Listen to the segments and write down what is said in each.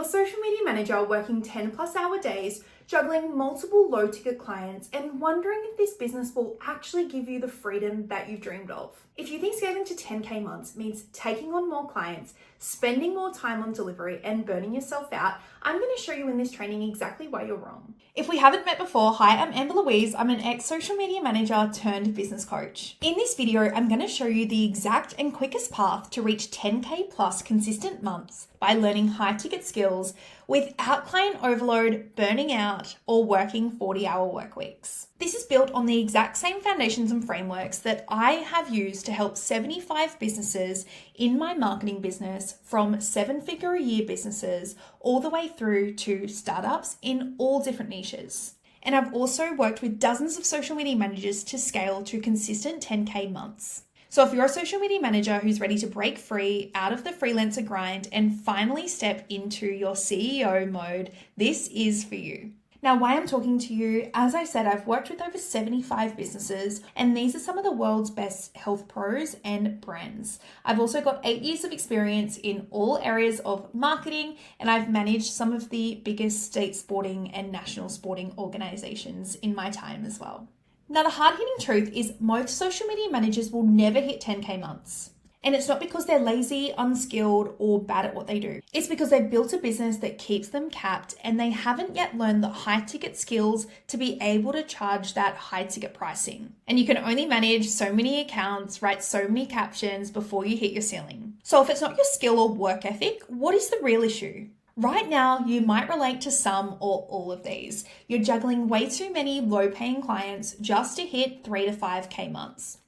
social media manager working 10 plus hour days, juggling multiple low ticket clients, and wondering if this business will actually give you the freedom that you've dreamed of. If you think scaling to 10K months means taking on more clients, spending more time on delivery, and burning yourself out, I'm going to show you in this training exactly why you're wrong. If we haven't met before, hi, I'm Amber Louise. I'm an ex-social media manager turned business coach. In this video, I'm going to show you the exact and quickest path to reach 10K plus consistent months by learning high ticket skills without client overload, burning out, or working 40-hour work weeks. This is built on the exact same foundations and frameworks that I have used to help 75 businesses in my marketing business, from 7-figure-a-year businesses all the way through to startups in all different niches. And I've also worked with dozens of social media managers to scale to consistent 10K months. So if you're a social media manager who's ready to break free out of the freelancer grind and finally step into your CEO mode, this is for you. Now, why I'm talking to you, as I said, I've worked with over 75 businesses, and these are some of the world's best health pros and brands. I've also got 8 years of experience in all areas of marketing, and I've managed some of the biggest state sporting and national sporting organizations in my time as well. Now, the hard-hitting truth is most social media managers will never hit 10K months. And it's not because they're lazy, unskilled, or bad at what they do. It's because they've built a business that keeps them capped, and they haven't yet learned the high-ticket skills to be able to charge that high-ticket pricing. And you can only manage so many accounts, write so many captions before you hit your ceiling. So if it's not your skill or work ethic, what is the real issue? Right now, you might relate to some or all of these. You're juggling way too many low-paying clients just to hit 3 to 5K months.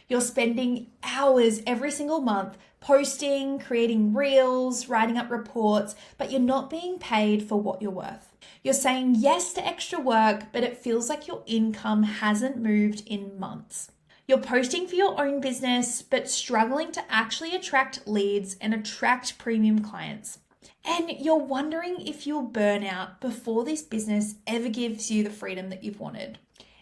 You're spending hours every single month posting, creating reels, writing up reports, but you're not being paid for what you're worth. You're saying yes to extra work, but it feels like your income hasn't moved in months. You're posting for your own business, but struggling to actually attract leads and attract premium clients. And you're wondering if you'll burn out before this business ever gives you the freedom that you've wanted.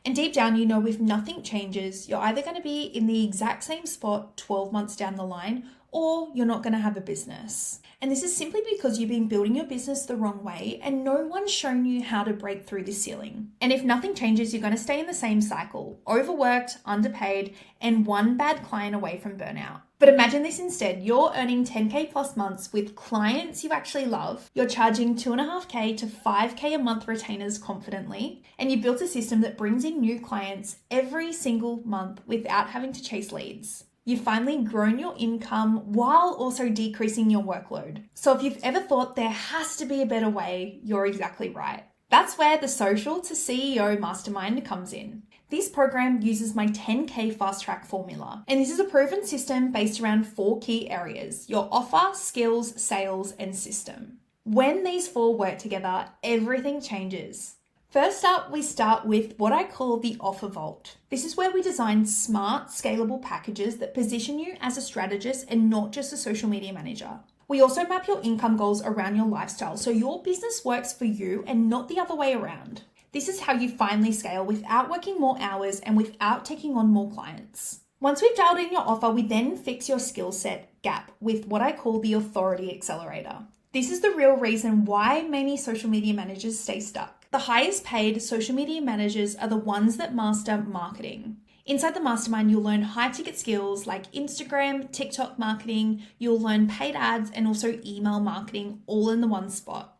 And deep down, you know if nothing changes, you're either going to be in the exact same spot 12 months down the line, or you're not going to have a business. And this is simply because you've been building your business the wrong way and no one's shown you how to break through this ceiling. And if nothing changes, you're going to stay in the same cycle, overworked, underpaid, and one bad client away from burnout. But imagine this instead. You're earning 10K plus months with clients you actually love. You're charging 2.5K to 5K a month retainers confidently. And you built a system that brings in new clients every single month without having to chase leads. You've finally grown your income while also decreasing your workload. So if you've ever thought there has to be a better way, you're exactly right. That's where the Social to CEO Mastermind comes in. This program uses my 10K fast track formula, and this is a proven system based around 4 key areas: your offer, skills, sales, and system. When these 4 work together, everything changes. First up, we start with what I call the offer vault. This is where we design smart, scalable packages that position you as a strategist and not just a social media manager. We also map your income goals around your lifestyle, so your business works for you and not the other way around. This is how you finally scale without working more hours and without taking on more clients. Once we've dialed in your offer, we then fix your skill set gap with what I call the authority accelerator. This is the real reason why many social media managers stay stuck. The highest paid social media managers are the ones that master marketing. Inside the mastermind, you'll learn high ticket skills like Instagram, TikTok marketing, you'll learn paid ads and also email marketing all in the one spot.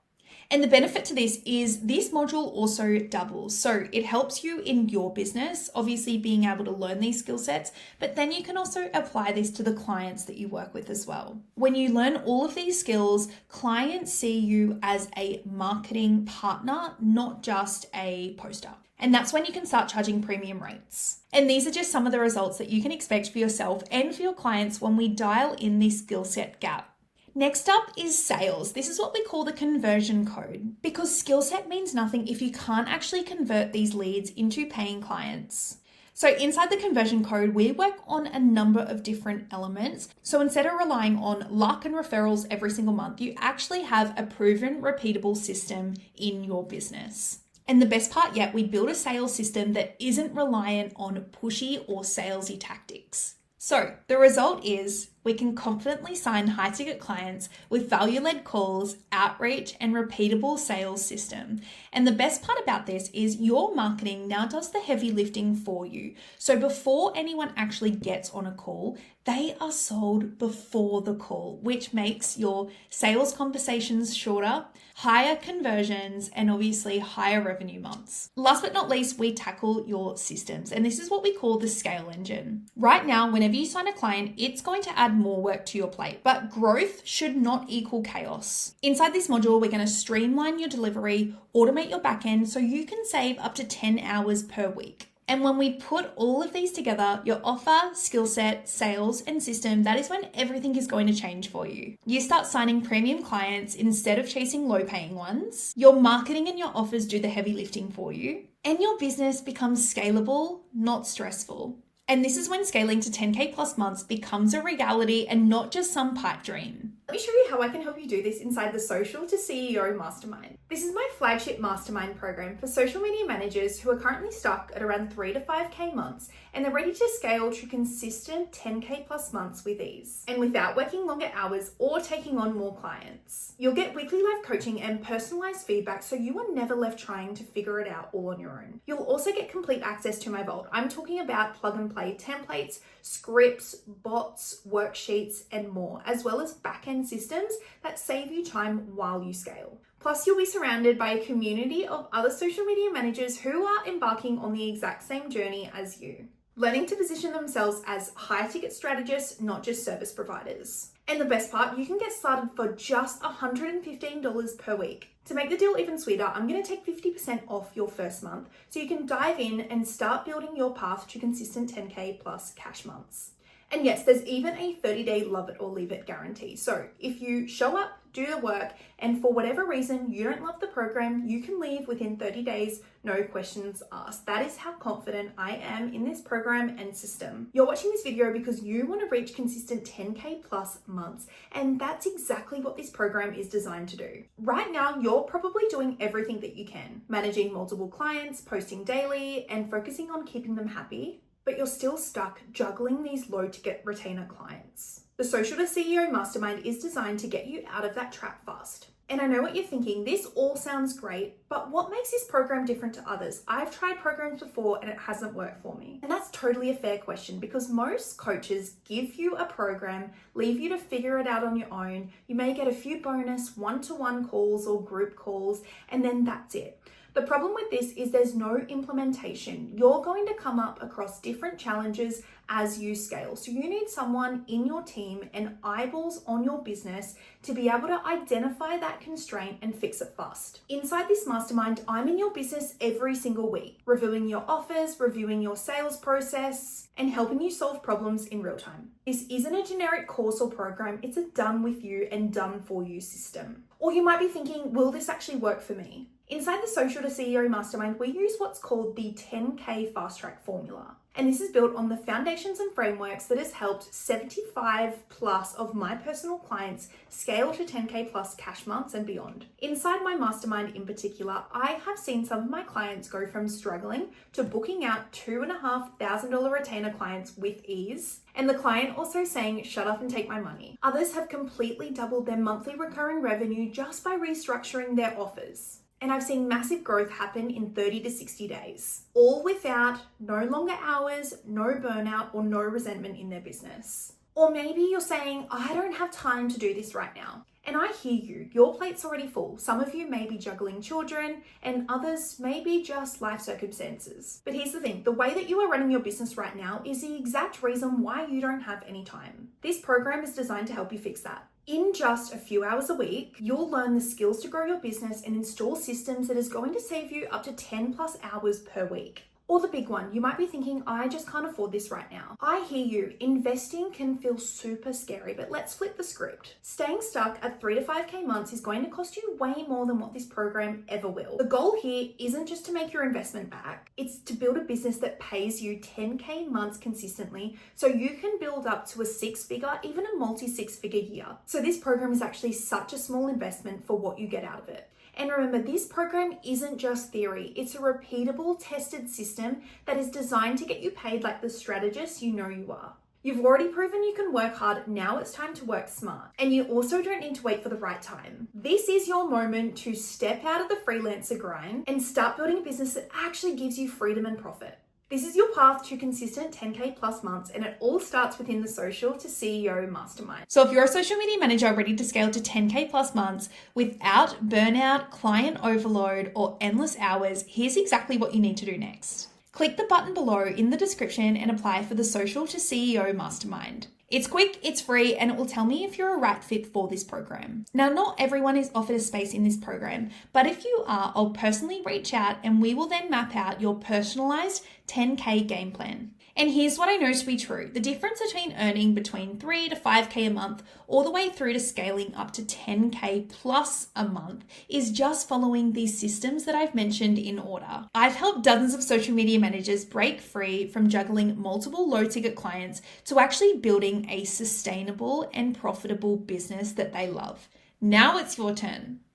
And the benefit to this is this module also doubles. So it helps you in your business, obviously being able to learn these skill sets, but then you can also apply this to the clients that you work with as well. When you learn all of these skills, clients see you as a marketing partner, not just a poster. And that's when you can start charging premium rates. And these are just some of the results that you can expect for yourself and for your clients when we dial in this skill set gap. Next up is sales. This is what we call the conversion code, because skill set means nothing if you can't actually convert these leads into paying clients. So inside the conversion code, we work on a number of different elements. So instead of relying on luck and referrals every single month, you actually have a proven, repeatable system in your business. And the best part yet, we build a sales system that isn't reliant on pushy or salesy tactics. So the result is we can confidently sign high-ticket clients with value-led calls, outreach, and repeatable sales system. And the best part about this is your marketing now does the heavy lifting for you. So before anyone actually gets on a call, they are sold before the call, which makes your sales conversations shorter, higher conversions, and obviously higher revenue months. Last but not least, we tackle your systems, and this is what we call the scale engine. Right now, whenever you sign a client, it's going to add more work to your plate, but growth should not equal chaos. Inside this module, we're going to streamline your delivery, automate your backend so you can save up to 10 hours per week. And when we put all of these together, your offer, skill set, sales, and system, that is when everything is going to change for you. You start signing premium clients instead of chasing low-paying ones. Your marketing and your offers do the heavy lifting for you. And your business becomes scalable, not stressful. And this is when scaling to 10K plus months becomes a reality and not just some pipe dream. Let me show you how I can help you do this inside the Social to CEO Mastermind. This is my flagship mastermind program for social media managers who are currently stuck at around 3 to 5K months and they're ready to scale to consistent 10K plus months with ease and without working longer hours or taking on more clients. You'll get weekly live coaching and personalized feedback so you are never left trying to figure it out all on your own. You'll also get complete access to my vault. I'm talking about plug and play templates, scripts, bots, worksheets, and more, as well as back-end systems that save you time while you scale. Plus, you'll be surrounded by a community of other social media managers who are embarking on the exact same journey as you, learning to position themselves as high-ticket strategists, not just service providers. And the best part, you can get started for just $115 per week. To make the deal even sweeter, I'm going to take 50% off your first month so you can dive in and start building your path to consistent 10K plus cash months. And yes, there's even a 30-day love it or leave it guarantee. So if you show up, do the work, and for whatever reason you don't love the program, you can leave within 30 days, no questions asked. That is how confident I am in this program and system. You're watching this video because you want to reach consistent 10K plus months, and that's exactly what this program is designed to do. Right now, you're probably doing everything that you can, managing multiple clients, posting daily, and focusing on keeping them happy, but you're still stuck juggling these low-ticket retainer clients. The Social to CEO Mastermind is designed to get you out of that trap fast. And I know what you're thinking, this all sounds great, but what makes this program different to others? I've tried programs before and it hasn't worked for me. And that's totally a fair question because most coaches give you a program, leave you to figure it out on your own. You may get a few bonus one-to-one calls or group calls, and then that's it. The problem with this is there's no implementation. You're going to come up across different challenges as you scale. So you need someone in your team and eyeballs on your business to be able to identify that constraint and fix it fast. Inside this mastermind, I'm in your business every single week, reviewing your offers, reviewing your sales process, and helping you solve problems in real time. This isn't a generic course or program, it's a done with you and done for you system. Or you might be thinking, will this actually work for me? Inside the Social to CEO Mastermind, we use what's called the 10K Fast Track Formula. And this is built on the foundations and frameworks that has helped 75 plus of my personal clients scale to 10K plus cash months and beyond. Inside my mastermind in particular, I have seen some of my clients go from struggling to booking out $2,500 retainer clients with ease. And the client also saying, shut up and take my money. Others have completely doubled their monthly recurring revenue just by restructuring their offers. And I've seen massive growth happen in 30 to 60 days, all without no longer hours, no burnout, or no resentment in their business. Or maybe you're saying, I don't have time to do this right now. And I hear you, your plate's already full. Some of you may be juggling children and others may be just life circumstances. But here's the thing, the way that you are running your business right now is the exact reason why you don't have any time. This program is designed to help you fix that. In just a few hours a week, you'll learn the skills to grow your business and install systems that is going to save you up to 10 plus hours per week. Or the big one, you might be thinking, I just can't afford this right now. I hear you, investing can feel super scary, but let's flip the script. Staying stuck at 3 to 5K months is going to cost you way more than what this program ever will. The goal here isn't just to make your investment back, it's to build a business that pays you 10K months consistently so you can build up to a 6-figure, even a multi-6-figure year. So this program is actually such a small investment for what you get out of it. And remember, this program isn't just theory. It's a repeatable, tested system that is designed to get you paid like the strategist you know you are. You've already proven you can work hard, now it's time to work smart. And you also don't need to wait for the right time. This is your moment to step out of the freelancer grind and start building a business that actually gives you freedom and profit. This is your path to consistent 10K plus months, and it all starts within the Social to CEO Mastermind. So if you're a social media manager ready to scale to 10K plus months without burnout, client overload, or endless hours, here's exactly what you need to do next. Click the button below in the description and apply for the Social to CEO Mastermind. It's quick, it's free, and it will tell me if you're a right fit for this program. Now, not everyone is offered a space in this program, but if you are, I'll personally reach out and we will then map out your personalized 10K game plan. And here's what I know to be true. The difference between earning between 3 to 5K a month all the way through to scaling up to 10K plus a month is just following these systems that I've mentioned in order. I've helped dozens of social media managers break free from juggling multiple low ticket clients to actually building a sustainable and profitable business that they love. Now it's your turn.